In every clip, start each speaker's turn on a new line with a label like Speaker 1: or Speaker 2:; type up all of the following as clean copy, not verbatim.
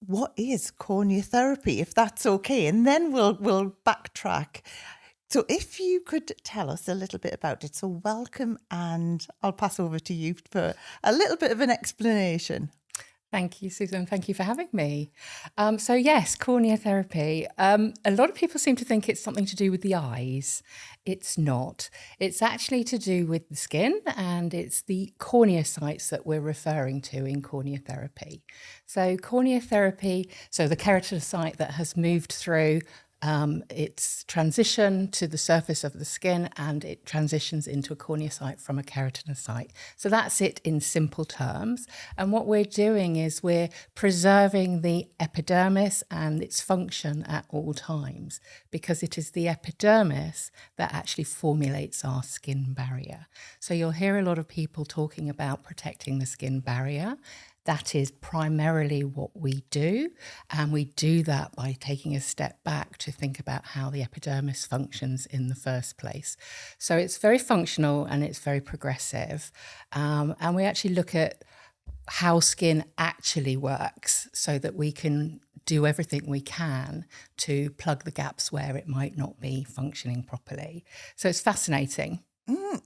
Speaker 1: what is corneotherapy, if that's okay, and then we'll backtrack. So if you could tell us a little bit about it. So welcome, and I'll pass over to you for a little bit of an explanation.
Speaker 2: Thank you, Susan. Thank you for having me. So yes, corneotherapy. A lot of people seem to think it's something to do with the eyes. It's not. It's actually to do with the skin, and it's the corneocytes that we're referring to in corneotherapy. So corneotherapy, so the keratinocyte that has moved through its transition to the surface of the skin, and it transitions into a corneocyte from a keratinocyte. So that's it in simple terms. And what we're doing is we're preserving the epidermis and its function at all times, because it is the epidermis that actually formulates our skin barrier. So you'll hear a lot of people talking about protecting the skin barrier. That is primarily what we do, and we do that by taking a step back to think about how the epidermis functions in the first place. So it's very functional and it's very progressive, and we actually look at how skin actually works so that we can do everything we can to plug the gaps where it might not be functioning properly. So it's fascinating.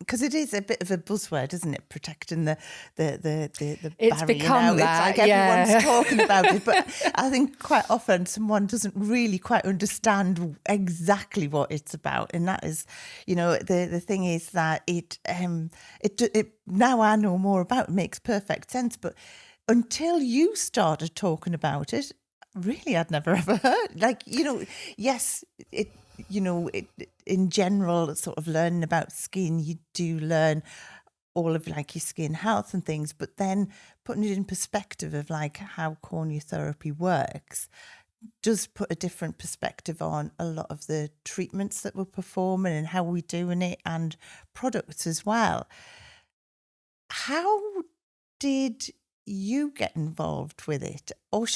Speaker 1: Because it is a bit of a buzzword, isn't it? Protecting the
Speaker 2: It's
Speaker 1: barrier
Speaker 2: become
Speaker 1: now.
Speaker 2: that,
Speaker 1: It's like everyone's
Speaker 2: yeah.
Speaker 1: talking about it, but I think quite often someone doesn't really quite understand exactly what it's about, and that is, the thing is that it now I know more about it, makes perfect sense, but until you started talking about it, really, I'd never ever heard. Yes, in general, sort of learning about skin, you do learn all of your skin health and things, but then putting it in perspective of how corneotherapy works does put a different perspective on a lot of the treatments that we're performing and how we're doing it, and products as well. How did you get involved with it? Or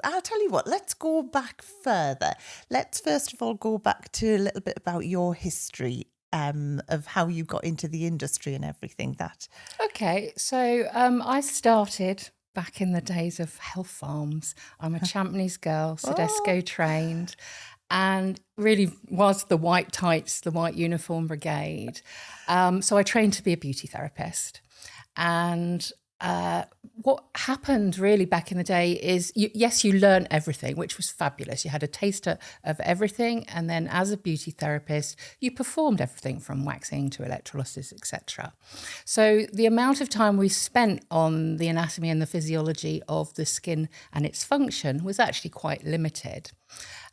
Speaker 1: I'll tell you what, let's go back further. Let's first of all go back to a little bit about your history of how you got into the industry and everything that.
Speaker 2: Okay, so I started back in the days of health farms. I'm a Champneys girl, Sodesco trained, and really was the white tights, the white uniform brigade. So I trained to be a beauty therapist. And what happened really back in the day is, you learn everything, which was fabulous. You had a taster of everything. And then as a beauty therapist, you performed everything from waxing to electrolysis, etc. So the amount of time we spent on the anatomy and the physiology of the skin and its function was actually quite limited.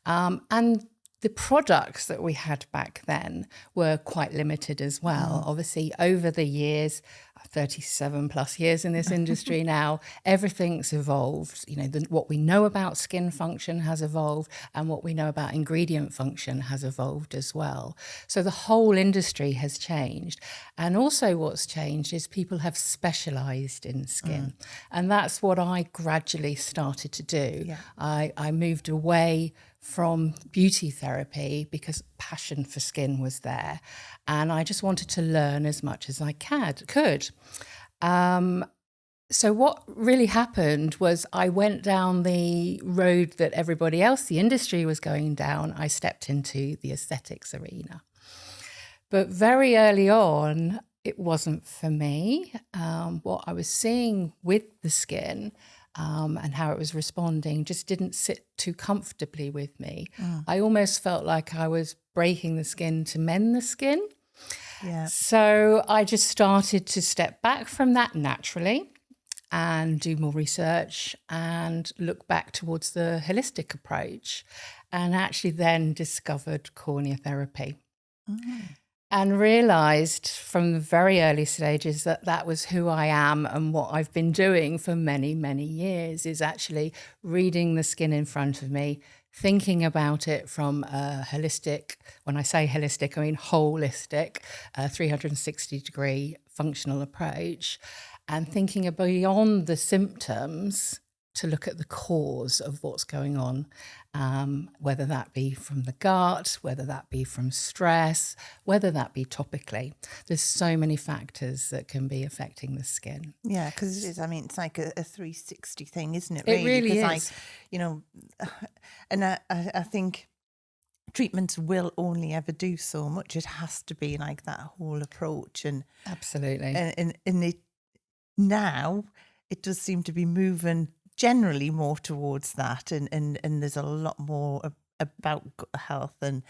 Speaker 2: And the products that we had back then were quite limited as well. Obviously, over the years, 37 plus years in this industry now, everything's evolved. What we know about skin function has evolved, and what we know about ingredient function has evolved as well. So the whole industry has changed. And also what's changed is people have specialised in skin. And that's what I gradually started to do.
Speaker 1: Yeah.
Speaker 2: I moved away from beauty therapy because passion for skin was there, and I just wanted to learn as much as I could. So what really happened was I went down the road that everybody else, the industry, was going down. I stepped into the aesthetics arena. But very early on, it wasn't for me. What I was seeing with the skin and how it was responding just didn't sit too comfortably with me. I almost felt like I was breaking the skin to mend the skin.
Speaker 1: Yeah.
Speaker 2: So I just started to step back from that naturally and do more research and look back towards the holistic approach, and actually then discovered corneotherapy. And realised from the very early stages that that was who I am, and what I've been doing for many, many years is actually reading the skin in front of me, thinking about it from a holistic, when I say holistic, I mean holistic, 360-degree functional approach, and thinking beyond the symptoms to look at the cause of what's going on, whether that be from the gut, whether that be from stress, whether that be topically. There's so many factors that can be affecting the skin.
Speaker 1: Yeah, because it is. I mean, it's like a 360 thing, isn't it?
Speaker 2: It really is.
Speaker 1: Like, you know, and I think treatments will only ever do so much. It has to be like that whole approach, and
Speaker 2: absolutely.
Speaker 1: And it now it does seem to be moving generally more towards that, and there's a lot more about gut health and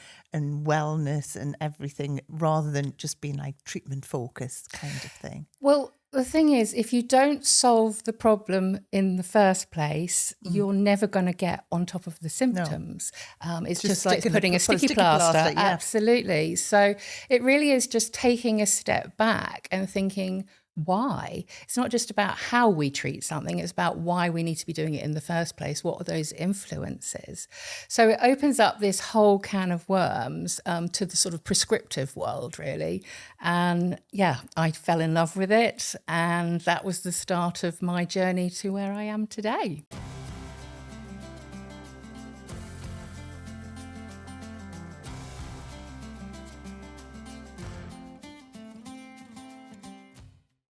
Speaker 1: wellness and everything, rather than just being like treatment focused kind of thing.
Speaker 2: Well, the thing is, if you don't solve the problem in the first place, you're never going to get on top of the symptoms. No. It's just like putting a sticky plaster. Yeah. Absolutely. So it really is just taking a step back and thinking, why? It's not just about how we treat something, it's about why we need to be doing it in the first place. What are those influences? So it opens up this whole can of worms to the sort of prescriptive world, really. And yeah, I fell in love with it. And that was the start of my journey to where I am today.